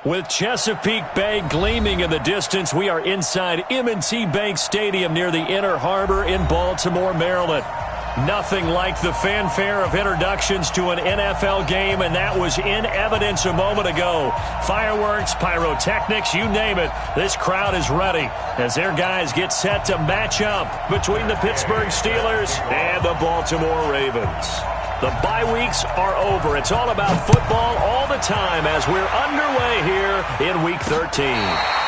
With Chesapeake Bay gleaming in the distance, we are inside M&T Bank Stadium near the Inner Harbor in Baltimore, Maryland. Nothing like the fanfare of introductions to an NFL game, and that was in evidence a moment ago. Fireworks, pyrotechnics, you name it. This crowd is ready as their guys get set to match up between the Pittsburgh Steelers and the Baltimore Ravens. The bye weeks are over. It's all about football all the time as we're underway here in Week 13.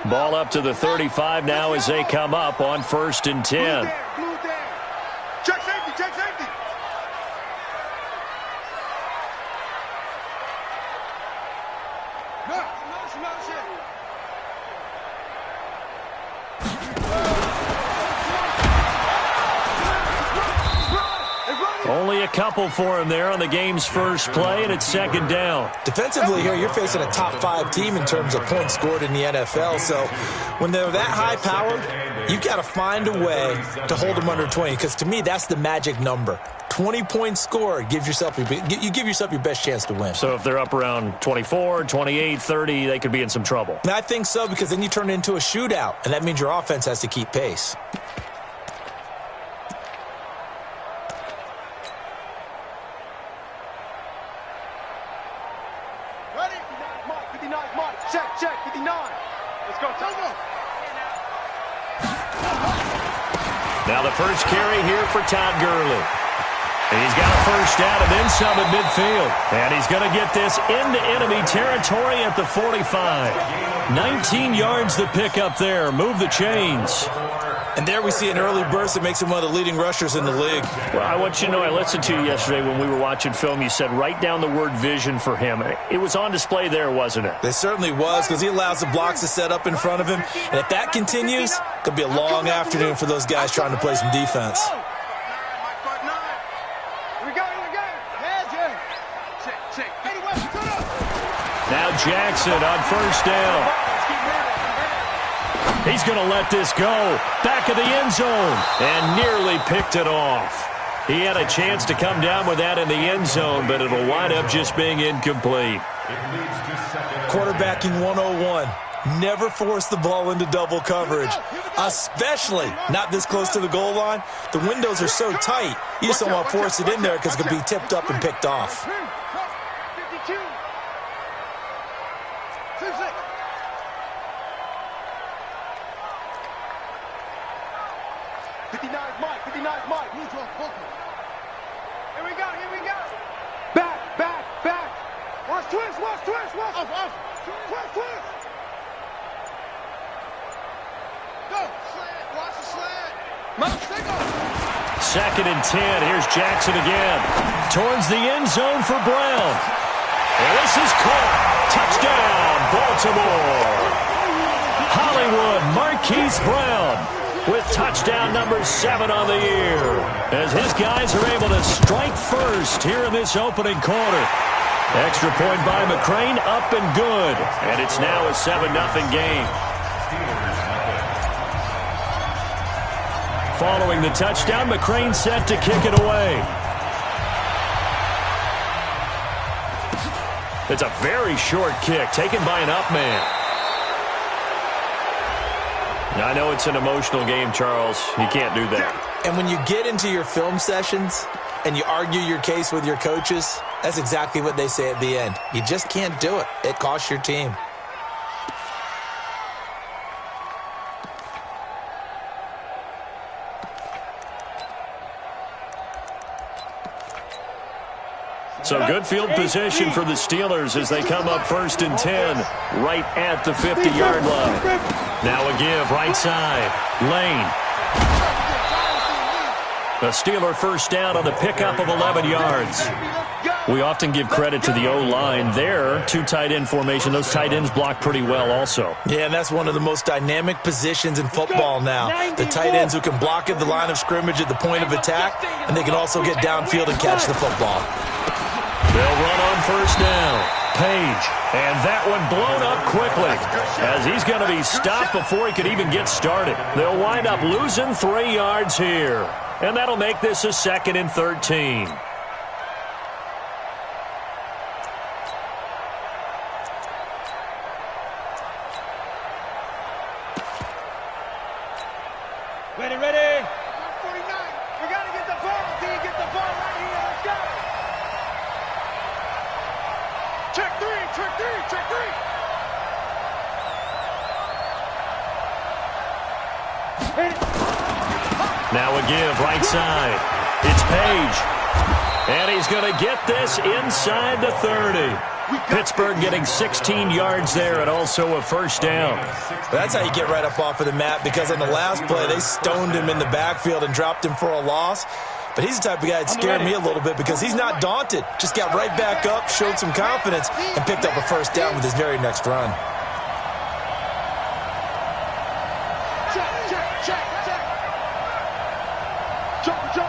Ball up to the 35 now as they come up on 1st and 10. Check safety, check safety. Only a couple for him there on the game's first play, and it's 2nd down. Defensively here, you're facing a top-5 team in terms of points scored in the NFL. So when they're that high-powered, you've got to find a way to hold them under 20, because to me, that's the magic number. 20 points scored, you give yourself your best chance to win. So if they're up around 24, 28, 30, they could be in some trouble. And I think so, because then you turn it into a shootout, and that means your offense has to keep pace. Check, 59. Let's go, Togo. Now the first carry here for Todd Gurley. And he's got a first down and then some at midfield. And he's going to get this into enemy territory at the 45. 19 yards to pick up there. Move the chains. And there we see an early burst that makes him one of the leading rushers in the league. Well, I want you to know, I listened to you yesterday when we were watching film. You said write down the word vision for him. It was on display there, wasn't it? It certainly was, because he allows the blocks to set up in front of him. And if that continues, it could be a long afternoon for those guys trying to play some defense. Now Jackson on first down. He's going to let this go. Back of the end zone. And nearly picked it off. He had a chance to come down with that in the end zone, but it'll wind up just being incomplete. Quarterbacking 101. Never force the ball into double coverage, especially not this close to the goal line. The windows are so tight, you just don't want to force it in there because it could be tipped up and picked off. 59 Mike. Here we go. Back. Watch twist. Off. Twist. Go. Slant. Watch the slant. 2nd and 10. Here's Jackson again. Towards the end zone for Brown. And this is caught. Touchdown, Baltimore. Hollywood Marquise Brown with touchdown number 7 on the year, as his guys are able to strike first here in this opening quarter. Extra point by McCrane, up and good. And it's now a 7-0 game. Following the touchdown, McCrane set to kick it away. It's a very short kick, taken by an up man. I know it's an emotional game, Charles. You can't do that. And when you get into your film sessions and you argue your case with your coaches, that's exactly what they say at the end. You just can't do it. It costs your team. So good field position for the Steelers as they come up 1st and 10 right at the 50-yard line. Now a give right side. Lane. A Steeler first down on the pickup of 11 yards. We often give credit to the O-line there. Two tight end formation. Those tight ends block pretty well also. Yeah, and that's one of the most dynamic positions in football now. The tight ends who can block at the line of scrimmage at the point of attack, and they can also get downfield and catch the football. They'll run on first down. Page. And that one blown up quickly as he's going to be stopped before he could even get started. They'll wind up losing 3 yards here. And that'll make this a 2nd and 13. Ready. 49. We got to get the ball. Can you get the ball right here? Let's go. Check three. Now a give right side. It's Page. And he's going to get this inside the 30. Pittsburgh getting 16 yards there and also a first down. That's how you get right up off of the mat, because on the last play, they stoned him in the backfield and dropped him for a loss. But he's the type of guy that scared me a little bit because he's not daunted. Just got right back up, showed some confidence, and picked up a first down with his very next run. Check. Jumper.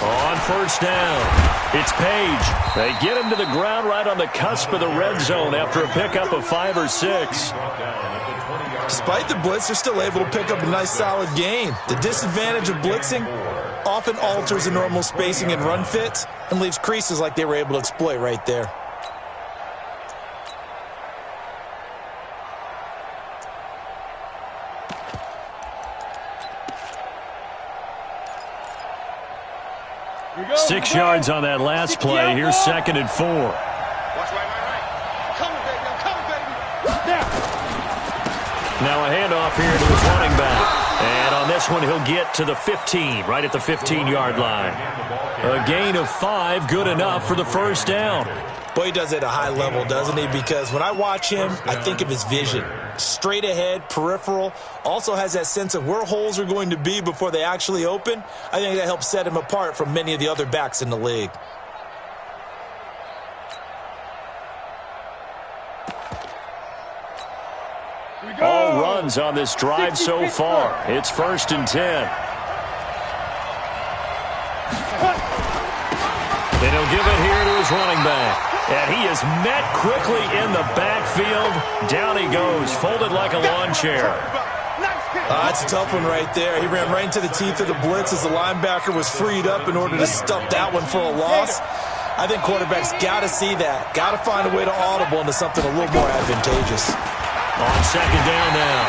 On first down, it's Page. They get him to the ground right on the cusp of the red zone after a pickup of 5 or 6. Despite the blitz, they're still able to pick up a nice solid gain. The disadvantage of blitzing often alters the normal spacing and run fits and leaves creases like they were able to exploit right there. Go, 6 yards on that last play. Here's 2nd and 4. Watch right. Coming, baby. Now a handoff here to his running back. And on this one, he'll get to the 15, right at the 15-yard line. A gain of 5, good enough for the first down. Boy, he does it at a high level, doesn't he? Because when I watch him, I think of his vision. Straight ahead, peripheral, also has that sense of where holes are going to be before they actually open. I think that helps set him apart from many of the other backs in the league. All runs on this drive so far. It's 1st and 10. And he'll give it here to his running back. And he is met quickly in the backfield. Down he goes, folded like a lawn chair. That's a tough one right there. He ran right into the teeth of the blitz as the linebacker was freed up in order to stuff that one for a loss. I think quarterbacks got to see that. Got to find a way to audible into something a little more advantageous. On 2nd down now,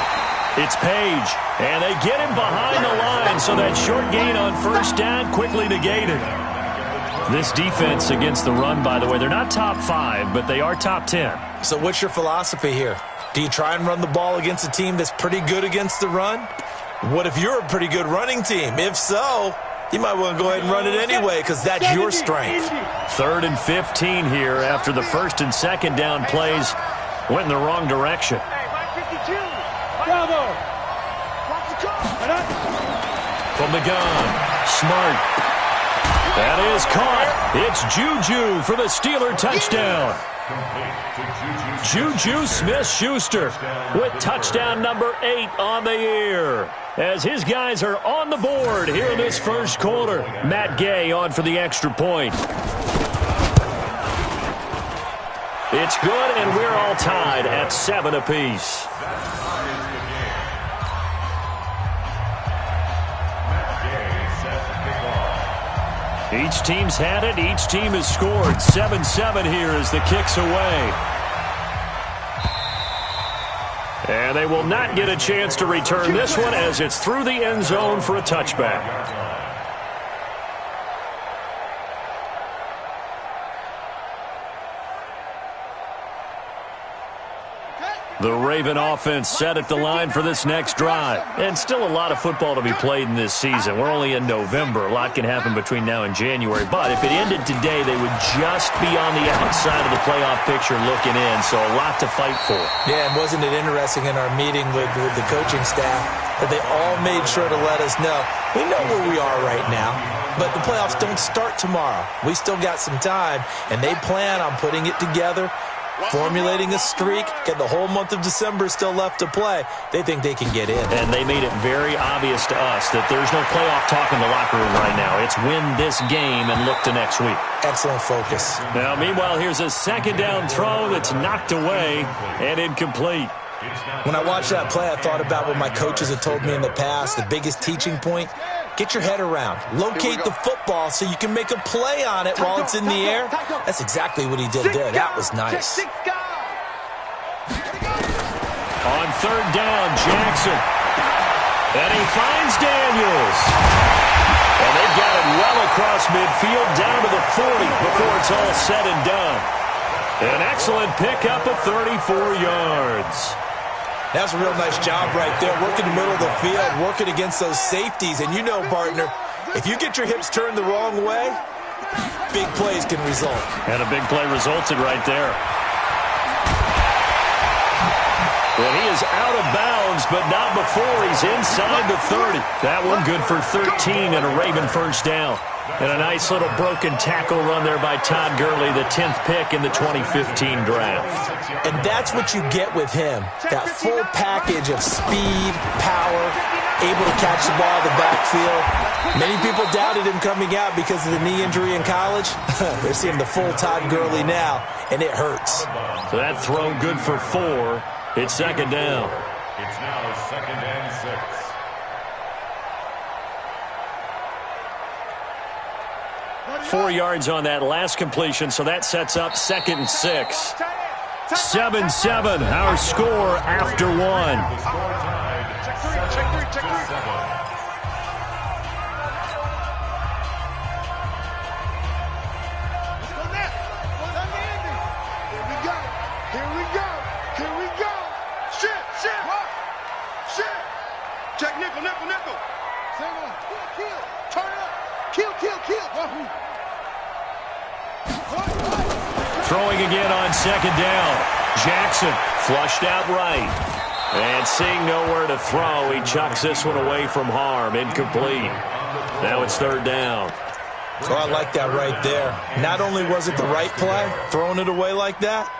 it's Page. And they get him behind the line, so that short gain on first down quickly negated. This defense against the run, by the way, they're not top 5, but they are top 10. So what's your philosophy here? Do you try and run the ball against a team that's pretty good against the run? What if you're a pretty good running team? If so, you might want to go ahead and run it anyway because that's your strength. 3rd and 15 here after the 1st and 2nd down plays went in the wrong direction. From the gun, Smart. That is caught. It's Juju for the Steeler touchdown. Juju Smith-Schuster with touchdown number 8 on the year. As his guys are on the board here in this first quarter. Matt Gay on for the extra point. It's good, and we're all tied at 7 apiece. Each team's had it. Each team has scored. 7-7 here as the kick's away. And they will not get a chance to return this one as it's through the end zone for a touchback. The Raven offense set at the line for this next drive. And still a lot of football to be played in this season. We're only in November. A lot can happen between now and January. But if it ended today, they would just be on the outside of the playoff picture looking in. So a lot to fight for. Yeah, and wasn't it interesting in our meeting with the coaching staff that they all made sure to let us know, we know where we are right now. but the playoffs don't start tomorrow. We still got some time, and they plan on putting it together, formulating a streak, get the whole month of December still left to play. They think they can get in. And they made it very obvious to us that there's no playoff talk in the locker room right now. It's win this game and look to next week. Excellent focus. Now, meanwhile, here's a second down throw that's knocked away and incomplete. When I watched that play, I thought about what my coaches had told me in the past. The biggest teaching point, get your head around. Locate the football so you can make a play on it while it's in the air. That's exactly what he did there. That was nice. On third down, Jackson. And he finds Daniels. And they've got it well across midfield down to the 40 before it's all said and done. An excellent pickup of 34 yards. That's a real nice job right there, working the middle of the field, working against those safeties. And you know, partner, if you get your hips turned the wrong way, big plays can result. And a big play resulted right there. Well, he is out of bounds, but not before he's inside the 30. That one good for 13 and a Raven first down. And a nice little broken tackle run there by Todd Gurley, the 10th pick in the 2015 draft. And that's what you get with him, that full package of speed, power, able to catch the ball in the backfield. Many people doubted him coming out because of the knee injury in college. They're seeing the full Todd Gurley now, and it hurts. So that throw good for 4. It's second down. It's now second and 6. Four yards on that last completion, so that sets up second and 6. 7-7, our score after 1. Check 3. Check nickel. Single. Kill. Turn up. Kill. Throwing again on second down. Jackson flushed out right. And seeing nowhere to throw, he chucks this one away from harm. Incomplete. Now it's third down. So I like that right there. Not only was it the right play, throwing it away like that,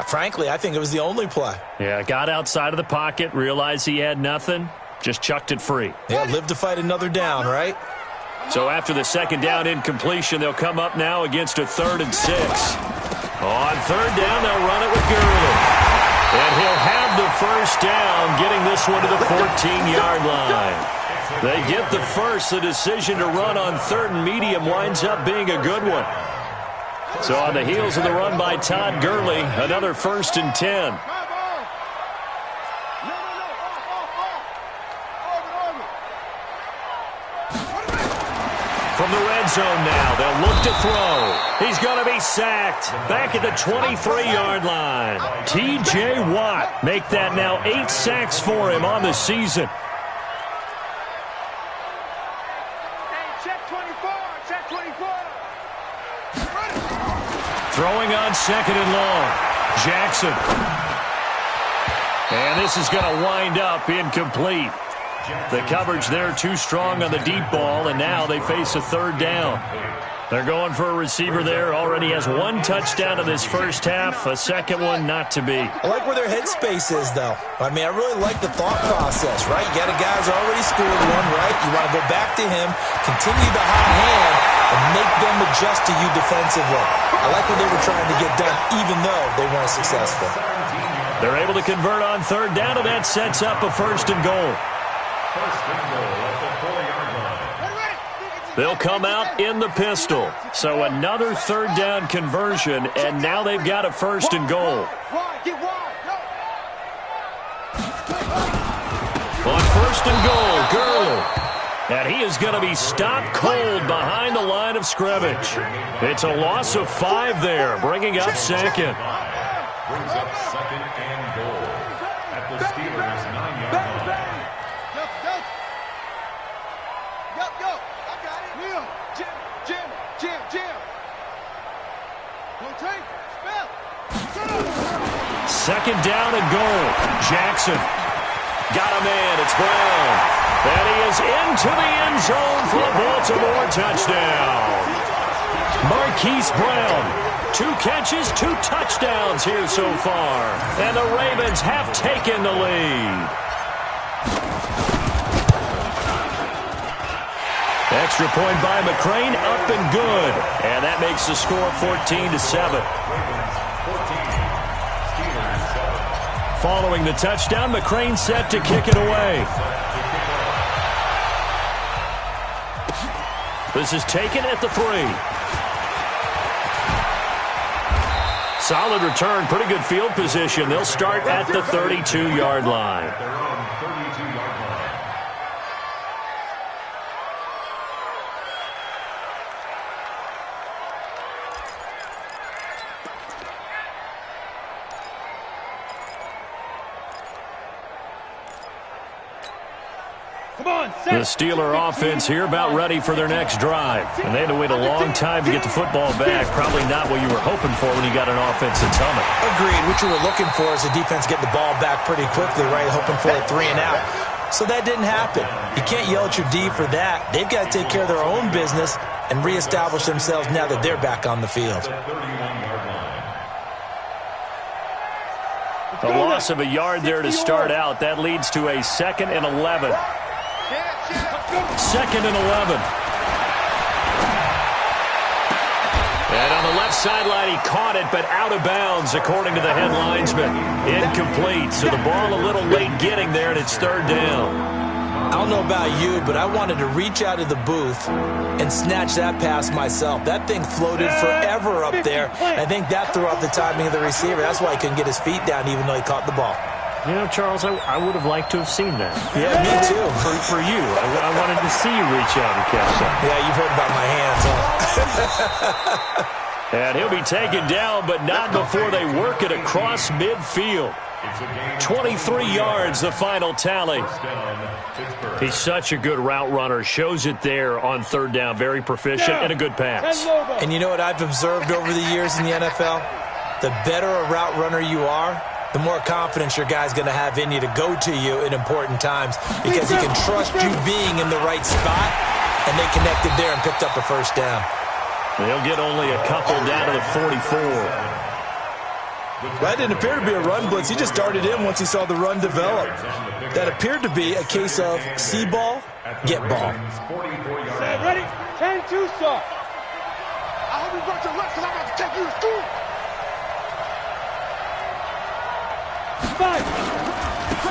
frankly, I think it was the only play. Yeah, got outside of the pocket, realized he had nothing, just chucked it free. Yeah, live to fight another down, right? So after the second down incompletion, they'll come up now against a 3rd and 6. On third down, they'll run it with Gurley. And he'll have the first down, getting this one to the 14-yard line. They get the first. The decision to run on 3rd and medium winds up being a good one. So on the heels of the run by Todd Gurley, another 1st and 10. From the red zone now, they'll look to throw. He's going to be sacked back at the 23-yard line. T.J. Watt make that now 8 sacks for him on the season. Check 24. Throwing on second and long. Jackson. And this is going to wind up incomplete. The coverage there too strong on the deep ball, and now they face a third down. They're going for a receiver there. Already has 1 touchdown in this first half, a second one not to be. I like where their headspace is, though. I mean, I really like the thought process, right? You got a guy who's already scored one, right? You want to go back to him, continue the hot hand, and make them adjust to you defensively. I like what they were trying to get done, even though they weren't successful. They're able to convert on third down, and that sets up a 1st and goal. They'll come out in the pistol. So another third down conversion, and now they've got a 1st and goal. On 1st and goal, Gurley. And he is going to be stopped cold behind the line of scrimmage. It's a loss of 5 there, bringing up second. Brings up second and goal at the Steelers' 9-yard line. Go. I got it. Will. Jim. Go take. Spell. Second down and goal. Jackson. Got a man. It's Brown. And he is into the end zone for a Baltimore touchdown. Marquise Brown, 2 catches, 2 touchdowns here so far. And the Ravens have taken the lead. Extra point by McCrane, up and good. And that makes the score 14-7. Following the touchdown, McCrane set to kick it away. This is taken at the 3. Solid return, pretty good field position. They'll start at the 32-yard line. The Steeler offense here about ready for their next drive. And they had to wait a long time to get the football back. Probably not what you were hoping for when you got an offense that's humming. Agreed. What you were looking for is the defense getting the ball back pretty quickly, right? Hoping for a 3 and out. So that didn't happen. You can't yell at your D for that. They've got to take care of their own business and reestablish themselves now that they're back on the field. A loss of a yard there to start out. That leads to a 2nd and 11. 2nd and 11. And on the left sideline, he caught it, but out of bounds, according to the head linesman. Incomplete, so the ball a little late getting there, and it's 3rd down. I don't know about you, but I wanted to reach out of the booth and snatch that pass myself. That thing floated forever up there. I think that threw off the timing of the receiver. That's why he couldn't get his feet down, even though he caught the ball. You know, Charles, I would have liked to have seen that. Yeah, me too. For you. I wanted to see you reach out and catch that. Yeah, you've heard about my hands, huh? And he'll be taken down, but not before they work it across midfield. 23 yards, the final tally. He's such a good route runner. Shows it there on 3rd down. Very proficient and a good pass. And you know what I've observed over the years in the NFL? The better a route runner you are, the more confidence your guy's going to have in you to go to you in important times because he can trust you being in the right spot, and they connected there and picked up a 1st down. They'll get only a couple down to the 44. That didn't appear to be a run blitz. He just darted in once he saw the run develop. That appeared to be a case of see ball, get ball. Ready? 10-2, sir. I hope you brought your lunch because I'm about to take you to school. 5.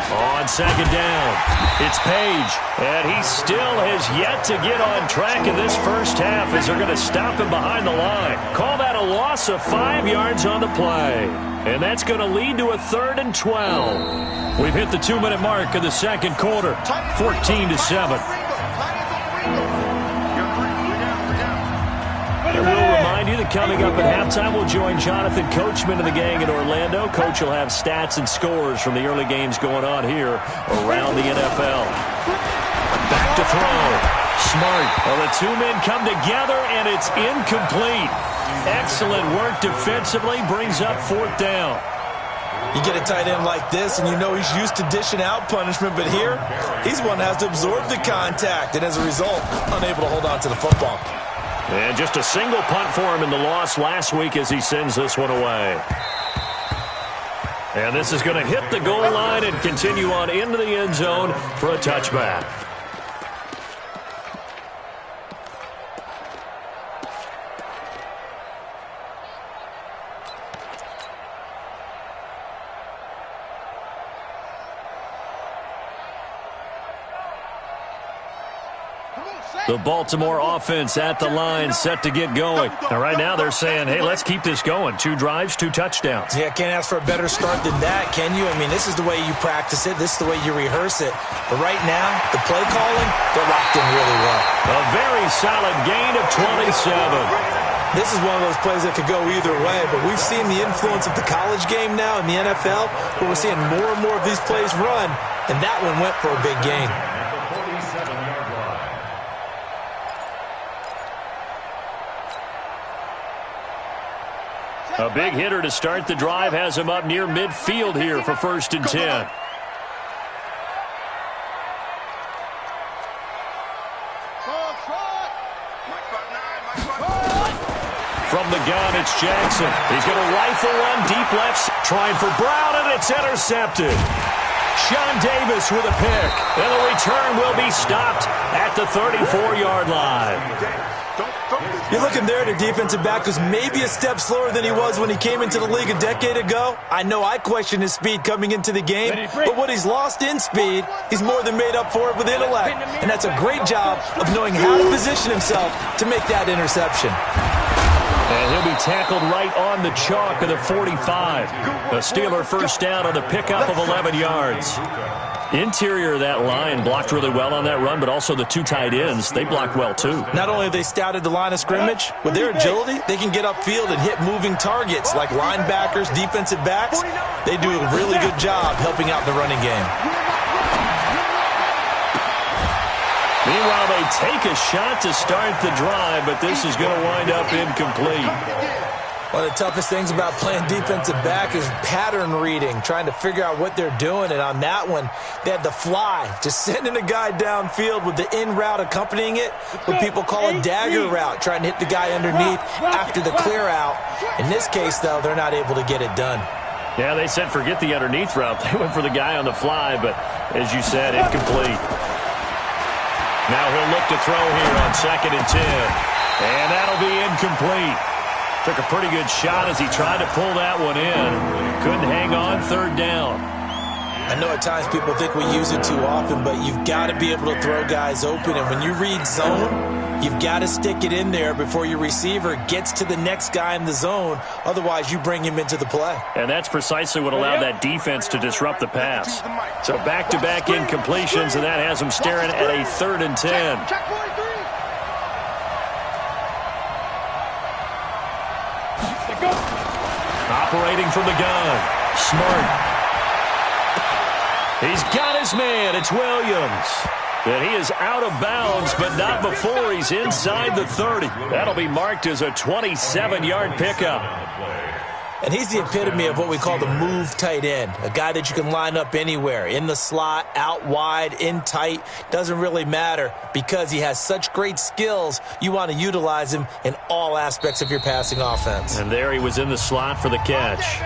On 2nd down, it's Page, and he still has yet to get on track in this first half as they're going to stop him behind the line. Call that a loss of 5 yards on the play, and that's going to lead to a 3rd and 12. We've hit the 2-minute mark of the 2nd quarter, 14-7. And we'll remind you that coming up at halftime, we'll join Jonathan Coachman and the gang in Orlando. Coach will have stats and scores from the early games going on here around the NFL. Back to throw. Smart. Well, the 2 men come together, and it's incomplete. Excellent work defensively. Brings up 4th down. You get a tight end like this, and you know he's used to dishing out punishment, but here, he's one that has to absorb the contact, and as a result, unable to hold on to the football. And just a single punt for him in the loss last week as he sends this one away. And this is going to hit the goal line and continue on into the end zone for a touchback. The Baltimore offense at the line, set to get going. Now, right now, they're saying, hey, let's keep this going. 2 drives, 2 touchdowns. Yeah, can't ask for a better start than that, can you? I mean, this is the way you practice it. This is the way you rehearse it. But right now, the play calling, they're locked in really well. A very solid gain of 27. This is one of those plays that could go either way, but we've seen the influence of the college game now in the NFL, where we're seeing more and more of these plays run, and that one went for a big gain. A big hitter to start the drive has him up near midfield here for 1st and 10. gun, it's Jackson. He's going to rifle one deep left, trying for Brown, and it's intercepted. Sean Davis with a pick, and the return will be stopped at the 34-yard line. You're looking there at a defensive back who's maybe a step slower than he was when he came into the league a decade ago. I know I questioned his speed coming into the game, but what he's lost in speed, he's more than made up for it with intellect. And that's a great job of knowing how to position himself to make that interception. And he'll be tackled right on the chalk of the 45. A Steeler first down on the pickup of 11 yards. Interior of that line blocked really well on that run, but also the two tight ends, they blocked well too. Not only have they scouted the line of scrimmage, with their agility, they can get upfield and hit moving targets like linebackers, defensive backs. They do a really good job helping out the running game. Meanwhile, they take a shot to start the drive, but this is going to wind up incomplete. One of the toughest things about playing defensive back is pattern reading, trying to figure out what they're doing. And on that one, they had the fly, just sending a guy downfield with the in route accompanying it, what people call a dagger route, trying to hit the guy underneath after the clear out. In this case, though, they're not able to get it done. Yeah, they said forget the underneath route. They went for the guy on the fly, but as you said, incomplete. Now he'll look to throw here on 2nd and 10. And that'll be incomplete. Took a pretty good shot as he tried to pull that one in. Couldn't hang on 3rd down. I know at times people think we use it too often, but you've got to be able to throw guys open. And when you read zone, you've got to stick it in there before your receiver gets to the next guy in the zone. Otherwise, you bring him into the play. And that's precisely what allowed that defense to disrupt the pass. So back-to-back incompletions, and that has them staring at a 3rd and 10. Operating from the gun. Smart. He's got his man. It's Williams. And he is out of bounds, but not before he's inside the 30. That'll be marked as a 27-yard pickup. And he's the epitome of what we call the move tight end, a guy that you can line up anywhere, in the slot, out wide, in tight, doesn't really matter because he has such great skills. You want to utilize him in all aspects of your passing offense. And there he was in the slot for the catch.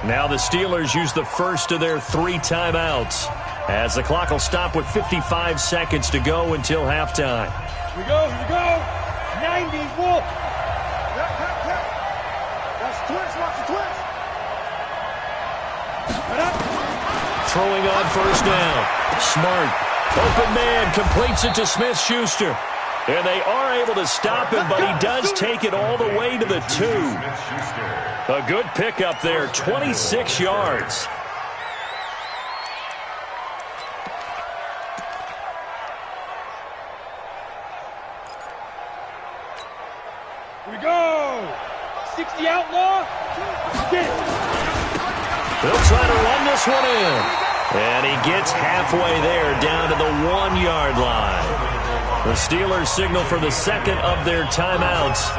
Now the Steelers use the first of their 3 timeouts as the clock will stop with 55 seconds to go until halftime. Here we go, here we go. 90s Wolf. That's twist, watch the twist. Throwing on first down. Smart. Open man completes it to Smith-Schuster. And they are able to stop him, but he does take it all the way to the 2. A good pickup there, 26 yards. Here we go. 60 outlaw. They'll try to run this one in. And he gets halfway there, down to the 1-yard line. The Steelers signal for the second of their timeouts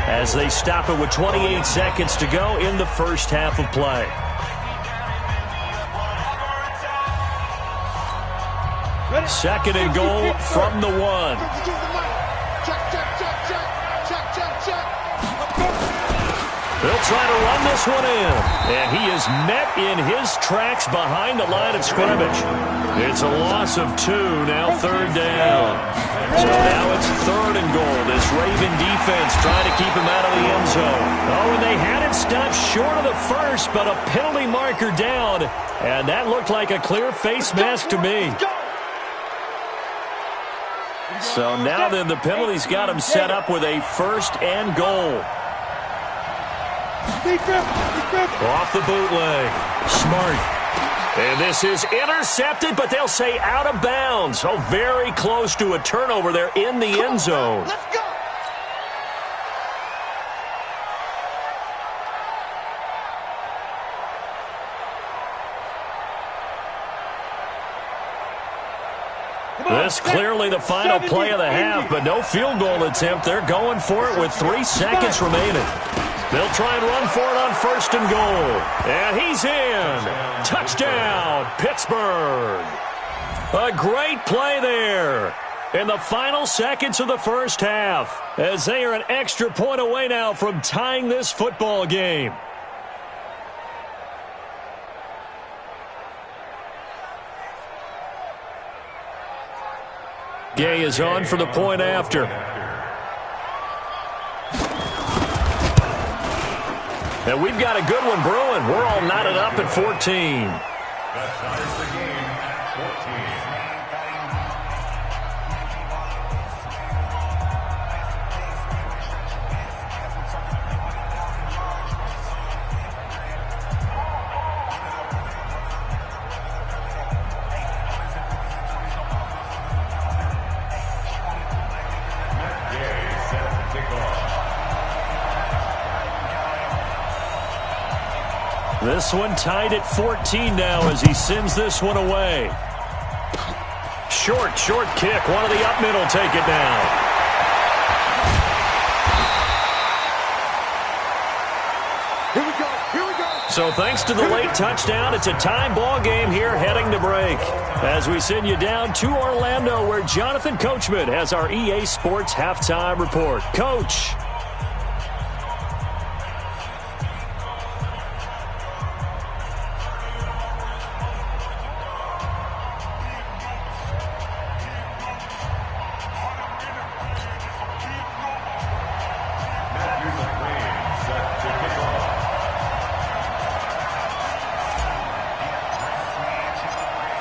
as they stop it with 28 seconds to go in the first half of play. Second and goal from the 1. They'll try to run this one in. And he is met in his tracks behind the line of scrimmage. It's a loss of 2, now 3rd down. So now it's 3rd and goal. This Raven defense trying to keep him out of the end zone. Oh, and they had it stopped short of the first, but a penalty marker down. And that looked like a clear face mask to me. So now then the penalty's got him set up with a 1st and goal. Off the bootleg. Smart. And this is intercepted, but they'll say out of bounds. Oh, very close to a turnover there in the end zone. Let's go. This clearly the final play of the half, but no field goal attempt. They're going for it with 3 seconds remaining. They'll try and run for it on 1st and goal. And he's in. Touchdown, Pittsburgh. A great play there. in the final seconds of the first half, as they are an extra point away now from tying this football game. Gay is on for the point after. And we've got a good one brewing. We're all knotted up at 14. That ties the game at 14. This one tied at 14 now as he sends this one away. Short kick. One of the up middle take it down. Here we go. So thanks to the late touchdown, it's a tie ball game here heading to break. As we send you down to Orlando, where Jonathan Coachman has our EA Sports halftime report. Coach.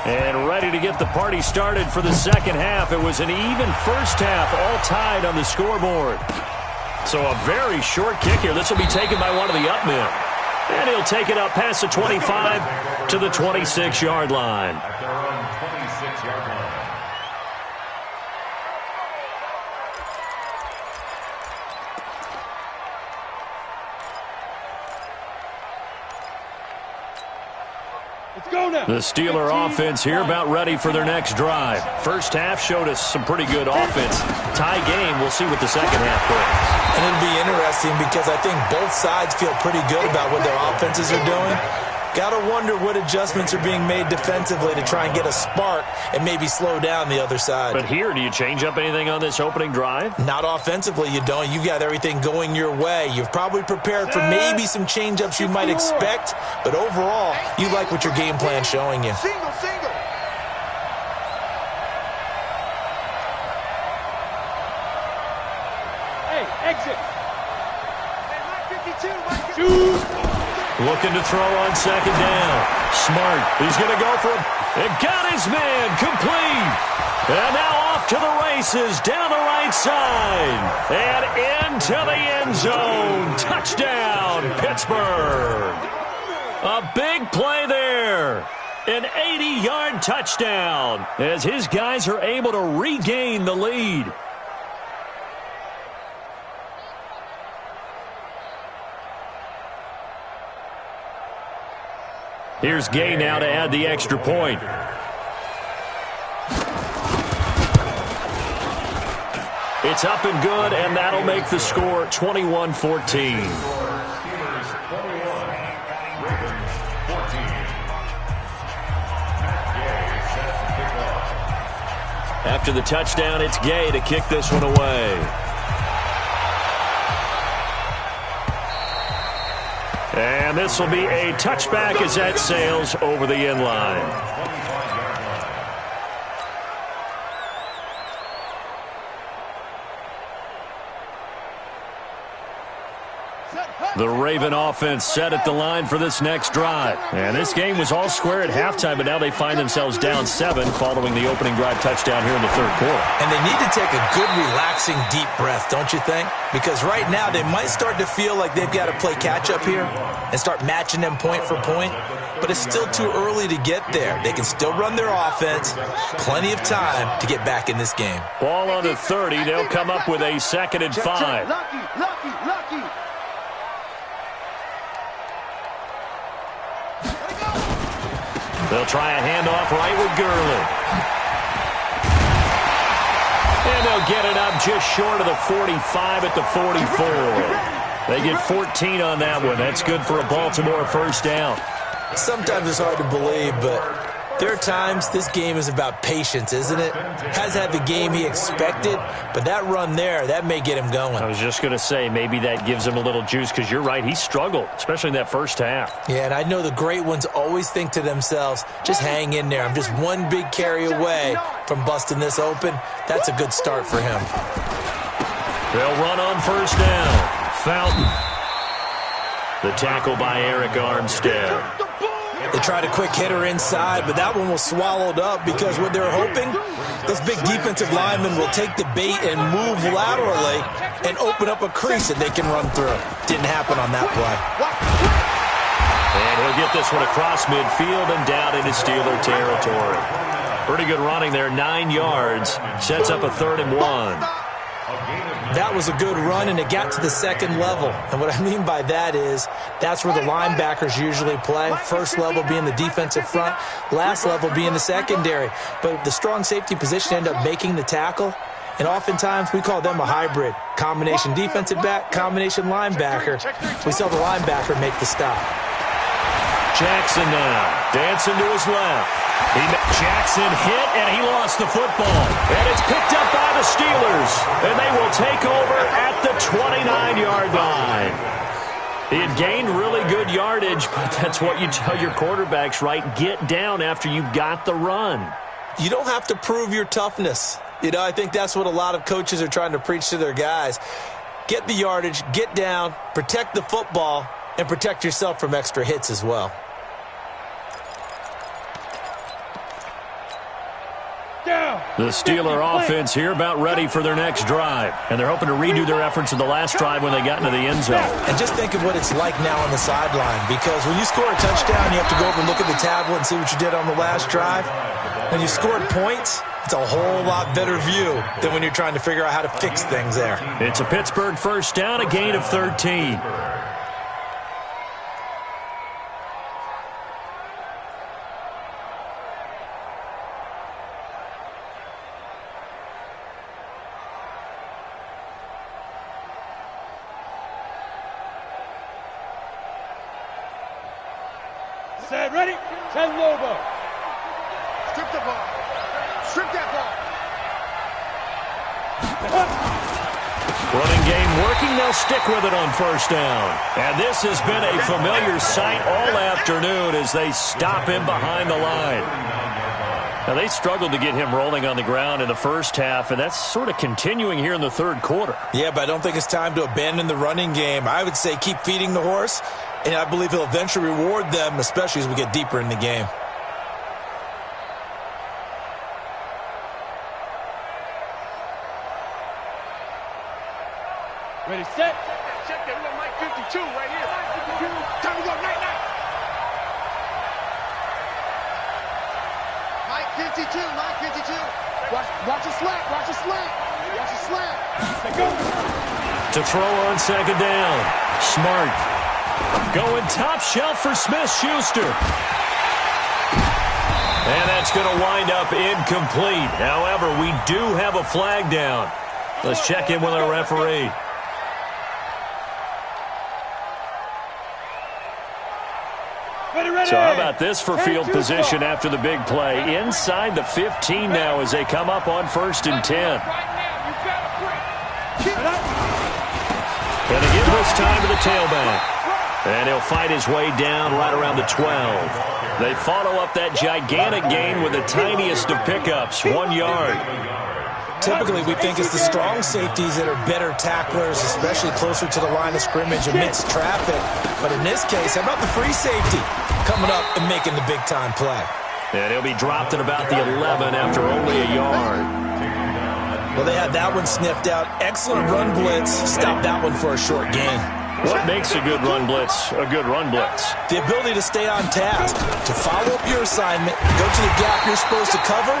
And ready to get the party started for the second half. It was an even first half, all tied on the scoreboard. So a very short kick here. This will be taken by one of the up men. And he'll take it up past the 25 to the 26-yard line. At their own 26-yard line. The Steeler offense here about ready for their next drive. First half showed us some pretty good offense. Tie game, we'll see what the second half brings. And it'll be interesting because I think both sides feel pretty good about what their offenses are doing. Got to wonder what adjustments are being made defensively to try and get a spark and maybe slow down the other side. But here, do you change up anything on this opening drive? Not offensively, you don't. You've got everything going your way. You've probably prepared for maybe some change-ups you might expect, but overall, you like what your game plan's showing you. Single. Hey, exit. Hey, 52. Looking to throw on second down. Smart. He's going to go for it. And got his man complete. And now off to the races down the right side. And into the end zone. Touchdown, Pittsburgh. A big play there. An 80-yard touchdown as his guys are able to regain the lead. Here's Gay now to add the extra point. It's up and good, and that'll make the score 21-14. After the touchdown, it's Gay to kick this one away. And this will be a touchback as that sails over the end line. The Raven offense set at the line for this next drive. And this game was all square at halftime, but now they find themselves down 7 following the opening drive touchdown here in the third quarter. And they need to take a good, relaxing, deep breath, don't you think? Because right now they might start to feel like they've got to play catch-up here and start matching them point for point. But it's still too early to get there. They can still run their offense. Plenty of time to get back in this game. Ball on the 30. They'll come up with a 2nd and 5. Lucky. They'll try a handoff right with Gurley. And they'll get it up just short of the 45 at the 44. They get 14 on that one. That's good for a Baltimore first down. Sometimes it's hard to believe, but There are times this game is about patience, isn't it? Has had the game he expected, but that run there, that may get him going. I was just going to say, maybe that gives him a little juice, because you're right, he struggled, especially in that first half. Yeah, and I know the great ones always think to themselves, just hang in there. I'm just one big carry away from busting this open. That's a good start for him. They'll run on first down. Fountain. The tackle by Eric Armstead. They tried a quick hitter inside, but that one was swallowed up because what they're hoping, those big defensive linemen will take the bait and move laterally and open up a crease that they can run through. Didn't happen on that play. And he'll get this one across midfield and down into Steeler territory. Pretty good running there, 9 yards. Sets up a 3rd and 1. That was a good run, and it got to the second level. And what I mean by that is that's where the linebackers usually play. First level being the defensive front, last level being the secondary. But the strong safety position ended up making the tackle. And oftentimes we call them a hybrid. Combination defensive back, combination linebacker. We saw the linebacker make the stop. Jackson now, dancing to his left. Jackson hit, and he lost the football. And it's picked up by the Steelers. And they will take over at the 29-yard line. He had gained really good yardage, but that's what you tell your quarterbacks, right? Get down after you got the run. You don't have to prove your toughness. You know, I think that's what a lot of coaches are trying to preach to their guys. Get the yardage, get down, protect the football, and protect yourself from extra hits as well. The Steeler offense here about ready for their next drive. And they're hoping to redo their efforts in the last drive when they got into the end zone. And just think of what it's like now on the sideline. Because when you score a touchdown, you have to go over and look at the tablet and see what you did on the last drive. When you scored points, it's a whole lot better view than when you're trying to figure out how to fix things there. It's a Pittsburgh first down, a gain of 13. Set, ready? Set Lobo. Strip the ball. Strip that ball. Running game working. They'll stick with it on first down. And this has been a familiar sight all afternoon as they stop him behind the line. Now, they struggled to get him rolling on the ground in the first half, and that's sort of continuing here in the third quarter. Yeah, but I don't think it's time to abandon the running game. I would say keep feeding the horse, and I believe he'll eventually reward them, especially as we get deeper in the game. Ready, set. Check that. We got Mike 52 right here. Time to go, night. Mike 52, Mike 52. Watch a slant, watch a slant. Watch a slant. Go. To throw on second down. Smart. Going top shelf for Smith-Schuster. And that's going to wind up incomplete. However, we do have a flag down. Let's check in with our referee. So how about this for field position after the big play? Inside the 15 now as they come up on 1st and 10. Going to give this time to the tailback. And he'll fight his way down right around the 12. They follow up that gigantic gain with the tiniest of pickups, 1 yard. Typically, we think it's the strong safeties that are better tacklers, especially closer to the line of scrimmage amidst traffic. But in this case, how about the free safety coming up and making the big-time play? And he'll be dropped at about the 11 after only a yard. Well, they had that one sniffed out. Excellent run blitz. Stop that one for a short gain. What makes a good run blitz a good run blitz? The ability to stay on task, to follow up your assignment, go to the gap you're supposed to cover,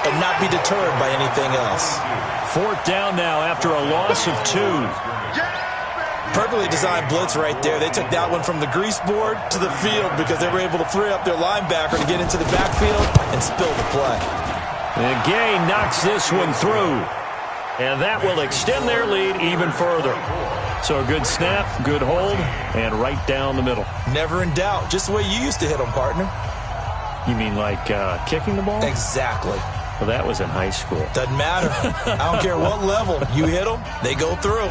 and not be deterred by anything else. 4th down now after a loss of 2. Perfectly designed blitz right there. They took that one from the grease board to the field because they were able to free up their linebacker to get into the backfield and spill the play. And Gay knocks this one through. And that will extend their lead even further. So a good snap, good hold, and right down the middle. Never in doubt. Just the way you used to hit them, partner. You mean like kicking the ball? Exactly. Well, that was in high school. Doesn't matter. I don't care what level. You hit them, they go through.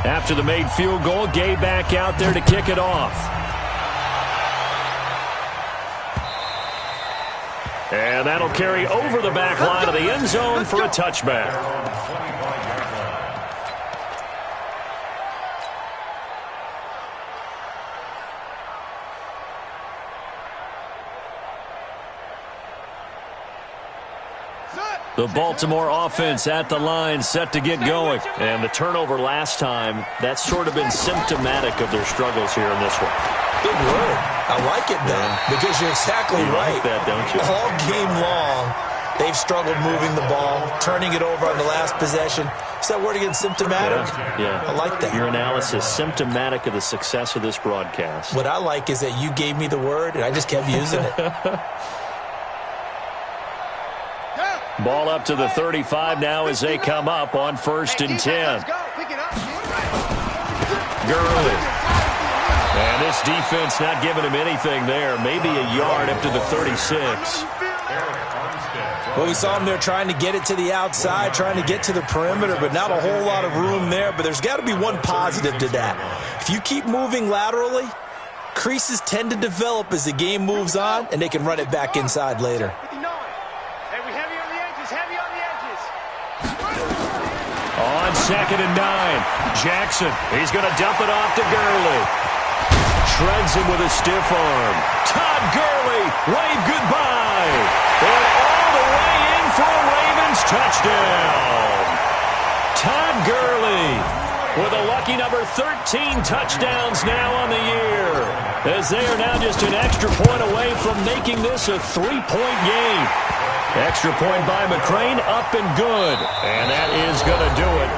After the made field goal, Gay back out there to kick it off. And that'll carry over the back line of the end zone for a touchback. The Baltimore offense at the line, set to get going. And the turnover last time, that's sort of been symptomatic of their struggles here in this one. Big word. I like it, though, because you're exactly right. You like that, don't you? All game long, they've struggled moving the ball, turning it over on the last possession. Is that word again, symptomatic? Yeah. I like that. Your analysis, symptomatic of the success of this broadcast. What I like is that you gave me the word, and I just kept using it. Ball up to the 35 now as they come up on 1st and 10. Gurley. And this defense not giving him anything there. Maybe a yard up to the 36. Well, we saw him there trying to get it to the outside, trying to get to the perimeter, but not a whole lot of room there. But there's got to be one positive to that. If you keep moving laterally, creases tend to develop as the game moves on, and they can run it back inside later. On 2nd and 9, Jackson. He's going to dump it off to Gurley. Shreds him with a stiff arm. Todd Gurley, wave goodbye. And all the way in for a Ravens touchdown. Todd Gurley with a lucky number 13 touchdowns now on the year, as they are now just an extra point away from making this a 3-point game. Extra point by McCrane, up and good. And that is going to do it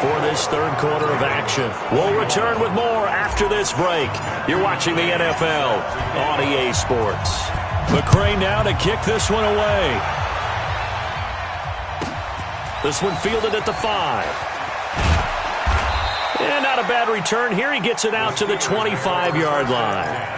for this third quarter of action. We'll return with more after this break. You're watching the NFL on EA Sports. McCrane now to kick this one away. This one fielded at the 5. And not a bad return here. He gets it out to the 25-yard line.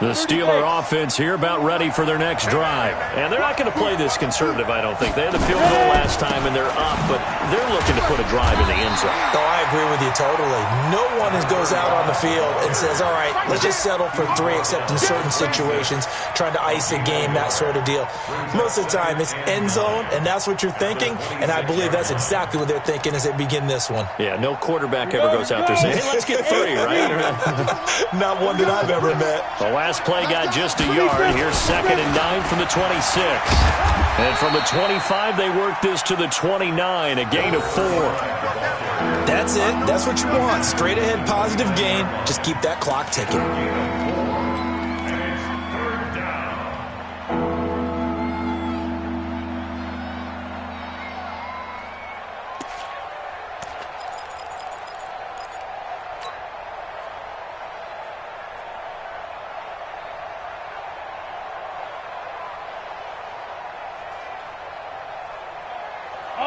The Steeler offense here about ready for their next drive. And they're not going to play this conservative, I don't think. They had the field goal last time, and they're up, but they're looking to put a drive in the end zone. Oh, I agree with you totally. No one goes out on the field and says, all right, let's just settle for 3, except in certain situations, trying to ice a game, that sort of deal. Most of the time, it's end zone, and that's what you're thinking, and I believe that's exactly what they're thinking as they begin this one. Yeah, no quarterback ever goes out there saying, hey, let's get 3, right? Not one that I've ever met. The last play got just a yard. Here's 2nd and 9 from the 26. And from the 25, they work this to the 29, a gain of 4. That's it. That's what you want. Straight ahead positive gain. Just keep that clock ticking.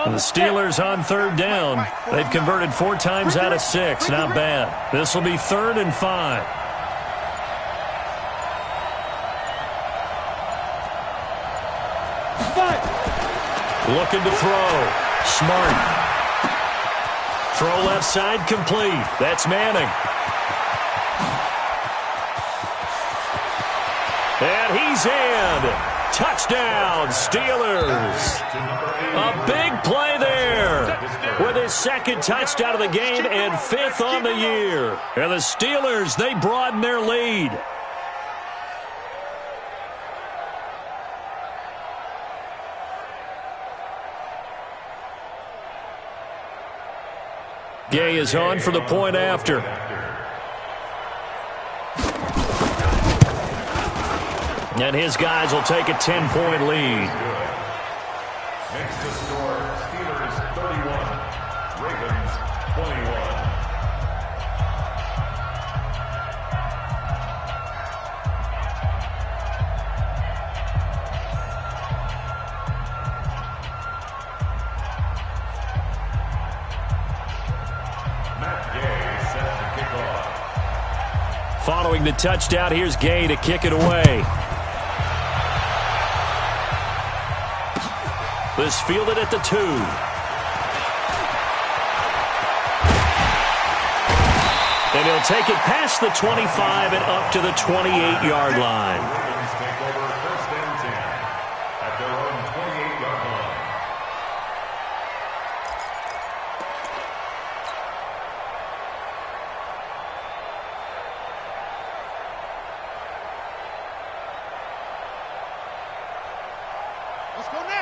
The Steelers on 3rd down. They've converted 4 times out of 6. Not bad. This will be 3rd and 5. Looking to throw. Smart. Throw left side complete. That's Manning. And he's in. Touchdown, Steelers. A big play there with his 2nd touchdown of the game and 5th on the year. And the Steelers, they broaden their lead. Gay is on for the point after. And his guys will take a 10-point lead. Makes the score Steelers 31, Ravens 21. Following the touchdown, here's Gay to kick it away. This fielded at the 2. And he'll take it past the 25 and up to the 28-yard line.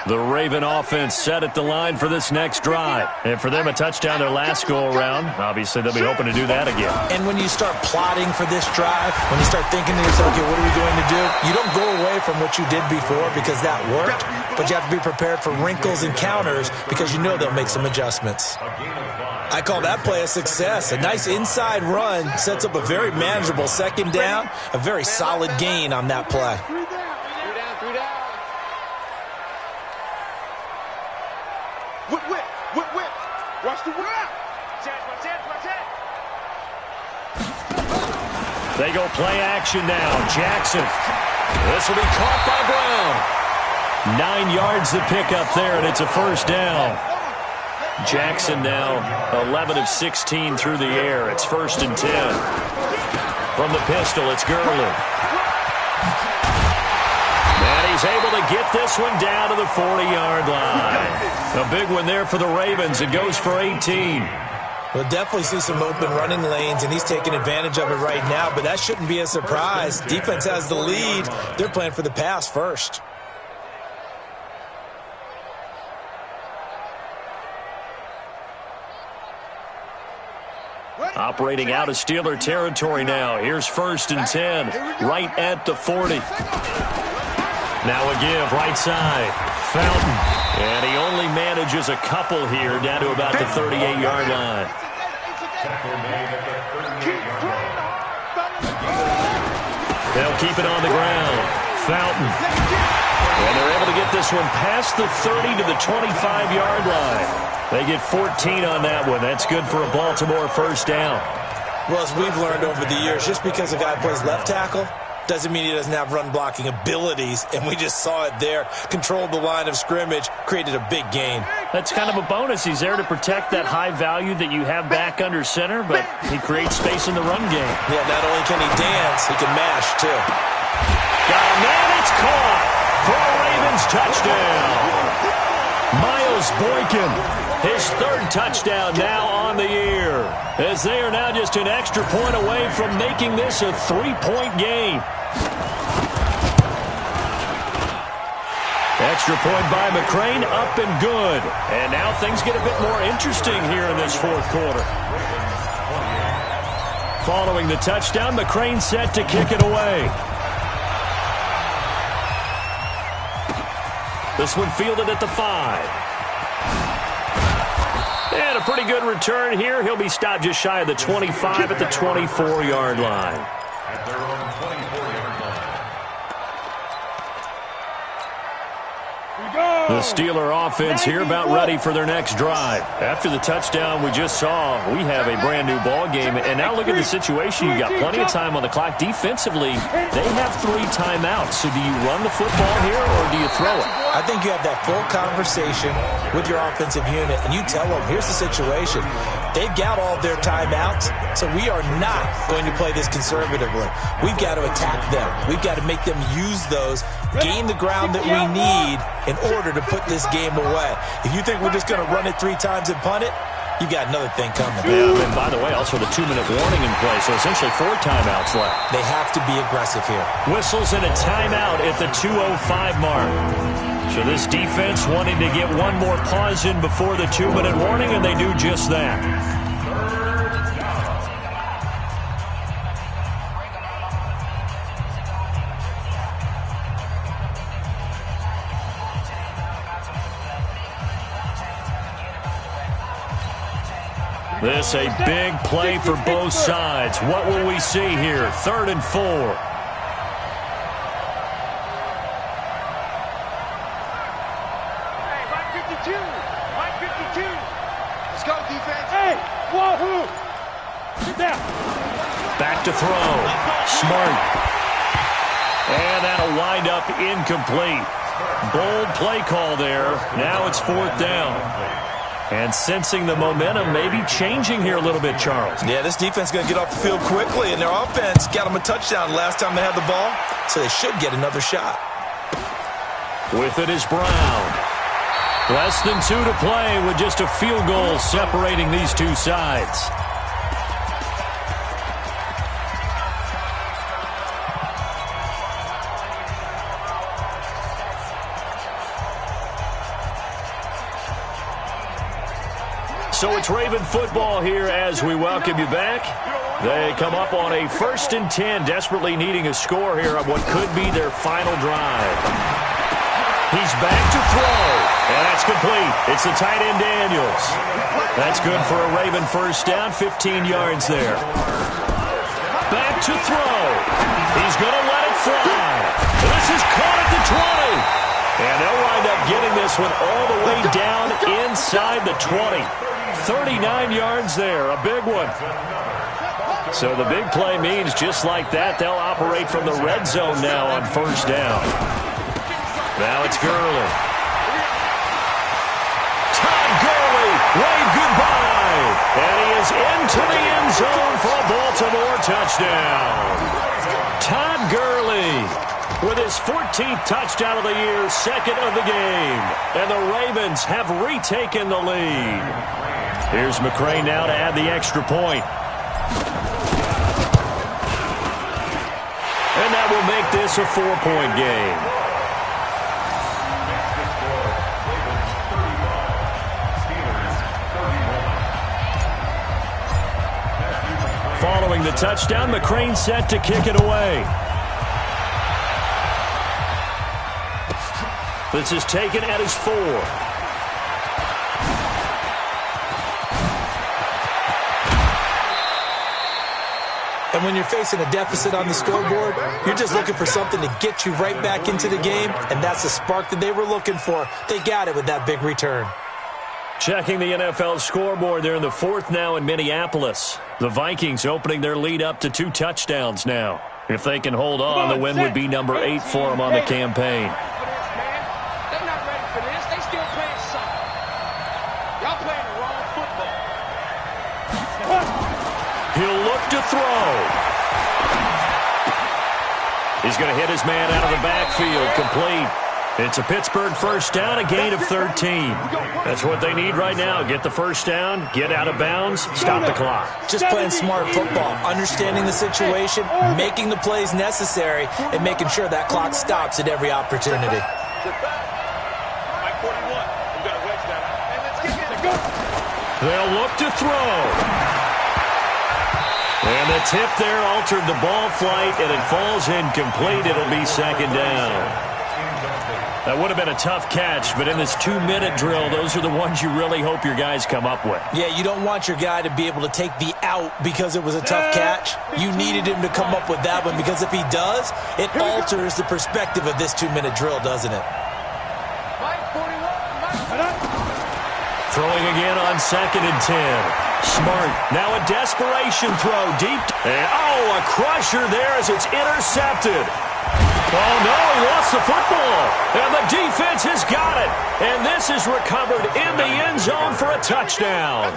The Raven offense set at the line for this next drive. And for them, a touchdown their last go-around. Obviously, they'll be hoping to do that again. And when you start plotting for this drive, when you start thinking to yourself, okay, what are we going to do? You don't go away from what you did before because that worked, but you have to be prepared for wrinkles and counters because you know they'll make some adjustments. I call that play a success. A nice inside run sets up a very manageable second down, a very solid gain on that play. Watch the whip. They go play action now. Jackson. This will be caught by Brown. 9 yards to pick up there, and it's a first down. Jackson now 11 of 16 through the air. It's 1st and 10. From the pistol, it's Gurley. And he's able to get this one down to the 40-yard line. A big one there for the Ravens. It goes for 18. We'll definitely see some open running lanes, and he's taking advantage of it right now, but that shouldn't be a surprise. Defense has the lead. They're playing for the pass first. Operating out of Steeler territory now. Here's 1st and 10, right at the 40. Now a give, right side. Fountain. And he only manages a couple here down to about the 38-yard line. They'll keep it on the ground. Fountain. And they're able to get this one past the 30 to the 25-yard line. They get 14 on that one. That's good for a Baltimore first down. Well, as we've learned over the years, just because a guy plays left tackle doesn't mean he doesn't have run-blocking abilities, and we just saw it there. Controlled the line of scrimmage, created a big gain. That's kind of a bonus. He's there to protect that high value that you have back under center, but he creates space in the run game. Yeah, not only can he dance, he can mash, too. Got him, and it's caught for a Ravens touchdown. Miles Boykin, his 3rd touchdown now on the year, as they are now just an extra point away from making this a 3-point game. Extra point by McCrane, up and good. And now things get a bit more interesting here in this 4th quarter. Following the touchdown, McCrane set to kick it away. This one fielded at the 5. And a pretty good return here. He'll be stopped just shy of the 25 at the 24-yard line. At their own 24-yard line. The Steeler offense here about ready for their next drive. After the touchdown we just saw, we have a brand new ball game. And now look at the situation. You got plenty of time on the clock. Defensively, they have 3 timeouts. So do you run the football here or do you throw it? I think you have that full conversation with your offensive unit, and you tell them, here's the situation. They've got all their timeouts, so we are not going to play this conservatively. We've got to attack them. We've got to make them use those, gain the ground that we need in order to put this game away. If you think we're just going to run it 3 times and punt it, you got another thing coming. Yeah, and by the way, also the 2-minute warning in play, so essentially 4 timeouts left. They have to be aggressive here. Whistles and a timeout at the 2:05 mark. So this defense wanting to get one more pause in before the 2-minute warning, and they do just that. This a big play for both sides. What will we see here? 3rd and 4. Hey, Mike 52. Mike 52. Let's go, defense. Hey, wahoo. Sit down. Back to throw. Smart. And that'll wind up incomplete. Bold play call there. Now it's 4th down. And sensing the momentum maybe changing here a little bit, Charles. Yeah, this defense is going to get off the field quickly, and their offense got them a touchdown last time they had the ball, so they should get another shot. With it is Brown. Less than 2 to play with just a field goal separating these two sides. So it's Raven football here as we welcome you back. They come up on a 1st and 10, desperately needing a score here on what could be their final drive. He's back to throw, and that's complete. It's the tight end Daniels. That's good for a Raven 1st down, 15 yards there. Back to throw. He's going to let it fly. This is caught at the 20. And they'll wind up getting this one all the way down inside the 20. 39 yards there, a big one. So the big play means just like that, they'll operate from the red zone now on 1st down. Now it's Gurley. Todd Gurley, wave goodbye. And he is into the end zone for a Baltimore touchdown. Todd Gurley with his 14th touchdown of the year, 2nd of the game. And the Ravens have retaken the lead. Here's McCray now to add the extra point. And that will make this a 4-point game. Following the touchdown, McCray set to kick it away. This is taken at his 4. And when you're facing a deficit on the scoreboard, you're just looking for something to get you right back into the game, and that's the spark that they were looking for. They got it with that big return. Checking the NFL scoreboard, they're in the 4th now in Minneapolis. The Vikings opening their lead up to 2 touchdowns now. If they can hold on, the win would be number 8 for them on the campaign. They're not ready for this. They still playing soccer. Y'all playing the wrong football. He'll look to throw. He's going to hit his man out of the backfield, complete. It's a Pittsburgh 1st down, a gain of 13. That's what they need right now. Get the 1st down, get out of bounds, stop the clock. Just playing smart football, understanding the situation, making the plays necessary, and making sure that clock stops at every opportunity. They'll look to throw. And the tip there altered the ball flight, and it falls incomplete. It'll be 2nd down. That would have been a tough catch, but in this 2-minute drill, those are the ones you really hope your guys come up with. Yeah, you don't want your guy to be able to take the out because it was a tough catch. You needed him to come up with that one, because if he does, it alters the perspective of this 2-minute drill, doesn't it? Throwing again on 2nd and 10. Smart. Now a desperation throw deep. And, a crusher there as it's intercepted. Oh, no, he lost the football. And the defense has got it. And this is recovered in the end zone for a touchdown.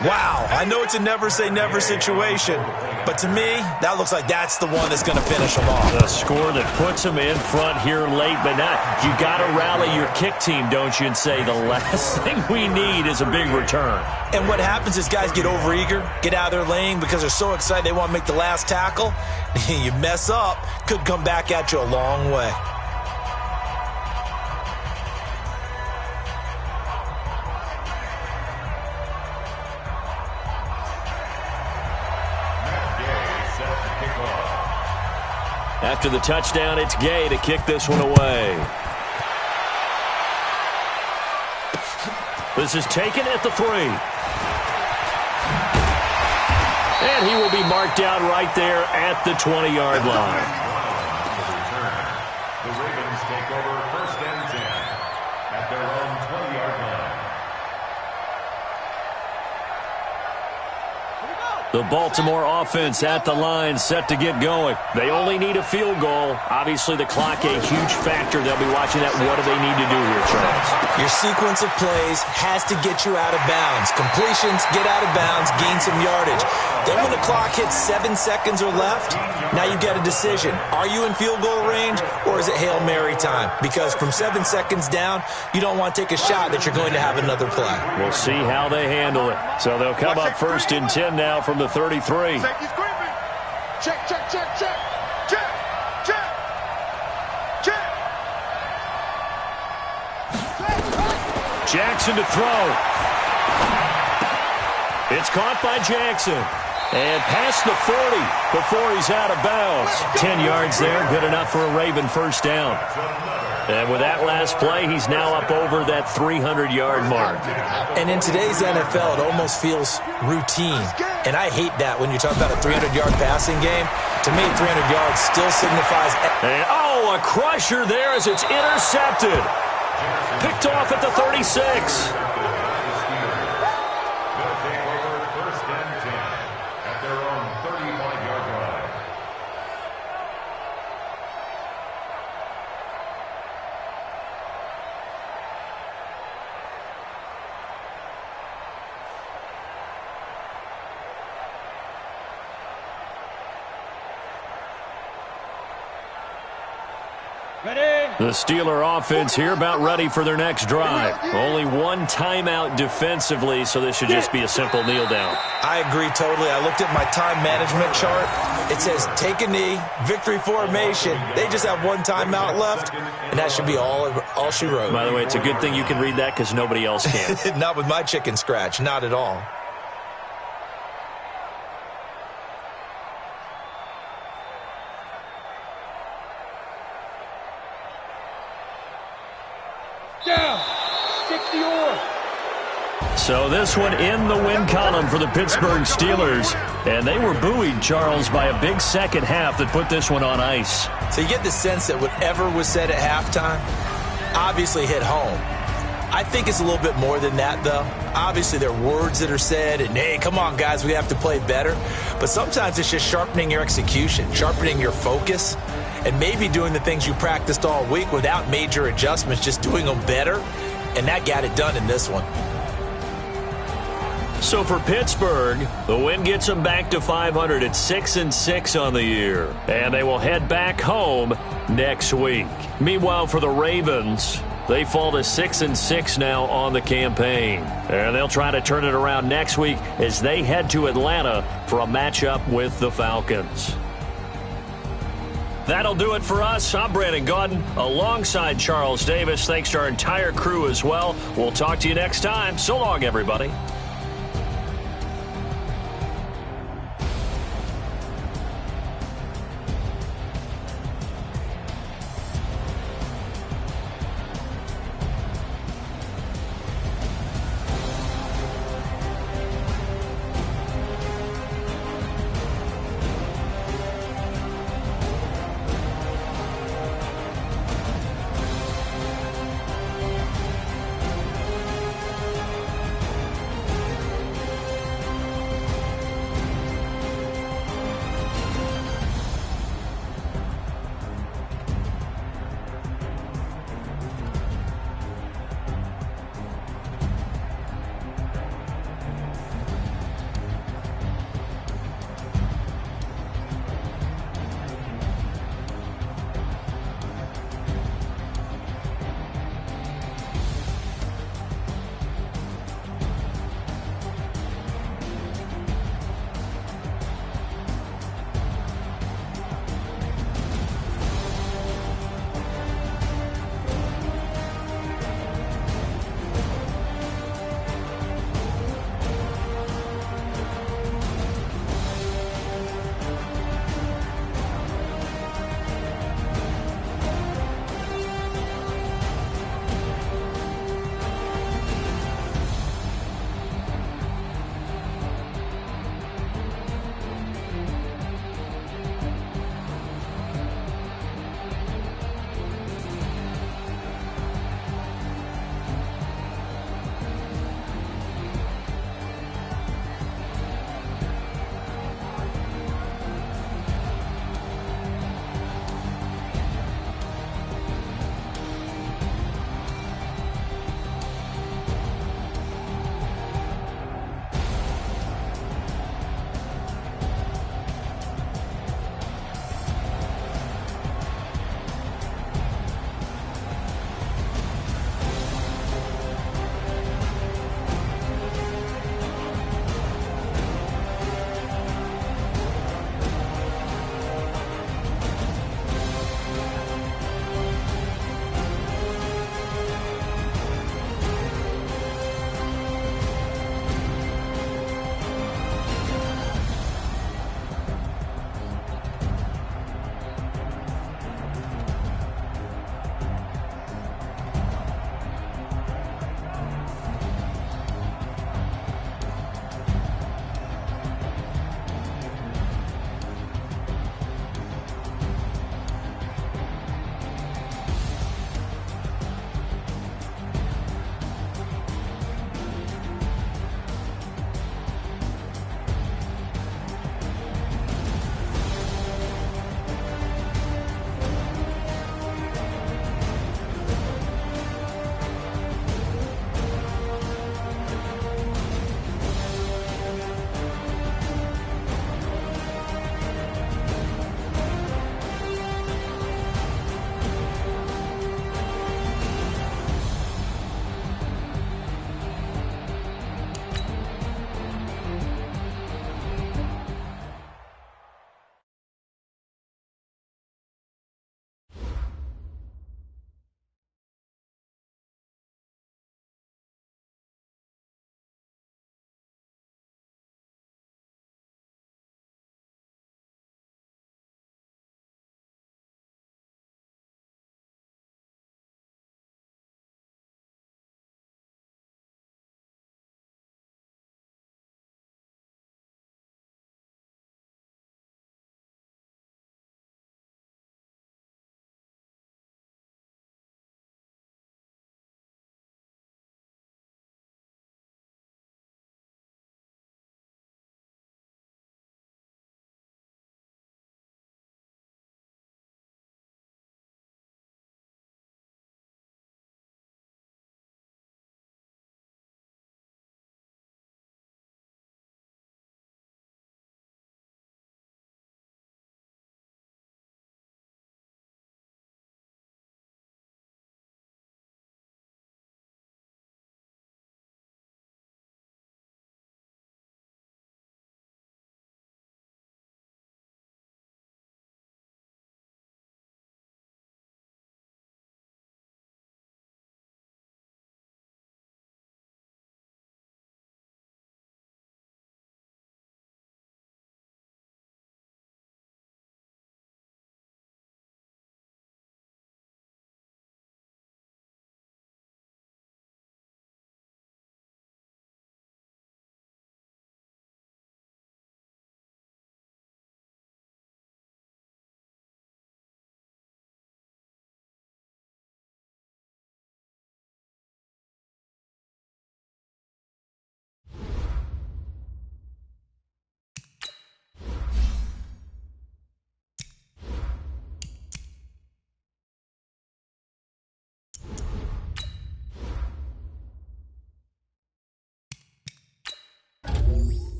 Wow, I know it's a never-say-never situation, but to me, that looks like that's the one that's going to finish them off. The score that puts them in front here late, but not. You got to rally your kick team, don't you, and say the last thing we need is a big return. And what happens is guys get overeager, get out of their lane because they're so excited they want to make the last tackle. You mess up, could come back at you a long way. After the touchdown, it's Gay to kick this one away. This is taken at the 3. And he will be marked out right there at the 20-yard line. The Ravens take over 1st and 10 at their own 20-yard line. Here we go. The Baltimore offense at the line, set to get going. They only need a field goal. Obviously, the clock a huge factor. They'll be watching that. What do they need to do here, Charles? Your sequence of plays has to get you out of bounds. Completions, get out of bounds, gain some yardage. Then when the clock hits 7 seconds or left, now you get a decision. Are you in field goal range, or is it Hail Mary time? Because from 7 seconds down, you don't want to take a shot that you're going to have another play. We'll see how they handle it. So they'll come up first and 10 now from the 33. Check, check, check, check. Check, check, check. Jackson to throw. It's caught by Jackson. And past the 40 before he's out of bounds. 10 yards there, good enough for a Raven first down. And with that last play, he's now up over that 300-yard mark. And in today's NFL, it almost feels routine. And I hate that when you talk about a 300-yard passing game. To me, 300 yards still signifies... And, a crusher there as it's intercepted. Picked off at the 36. The Steeler offense here about ready for their next drive. Only one timeout defensively, so this should just be a simple kneel down. I agree totally. I looked at my time management chart. It says take a knee, victory formation. They just have one timeout left, and that should be all she wrote. By the way, it's a good thing you can read that because nobody else can. Not with my chicken scratch, not at all. So this one in the win column for the Pittsburgh Steelers. And they were buoyed, Charles, by a big second half that put this one on ice. So you get the sense that whatever was said at halftime obviously hit home. I think it's a little bit more than that, though. Obviously, there are words that are said, and, hey, come on, guys, we have to play better. But sometimes it's just sharpening your execution, sharpening your focus, and maybe doing the things you practiced all week without major adjustments, just doing them better. And that got it done in this one. So for Pittsburgh, the win gets them back to 500 at 6-6 on the year. And they will head back home next week. Meanwhile, for the Ravens, they fall to 6-6 now on the campaign. And they'll try to turn it around next week as they head to Atlanta for a matchup with the Falcons. That'll do it for us. I'm Brandon Gaudin alongside Charles Davis. Thanks to our entire crew as well. We'll talk to you next time. So long, everybody.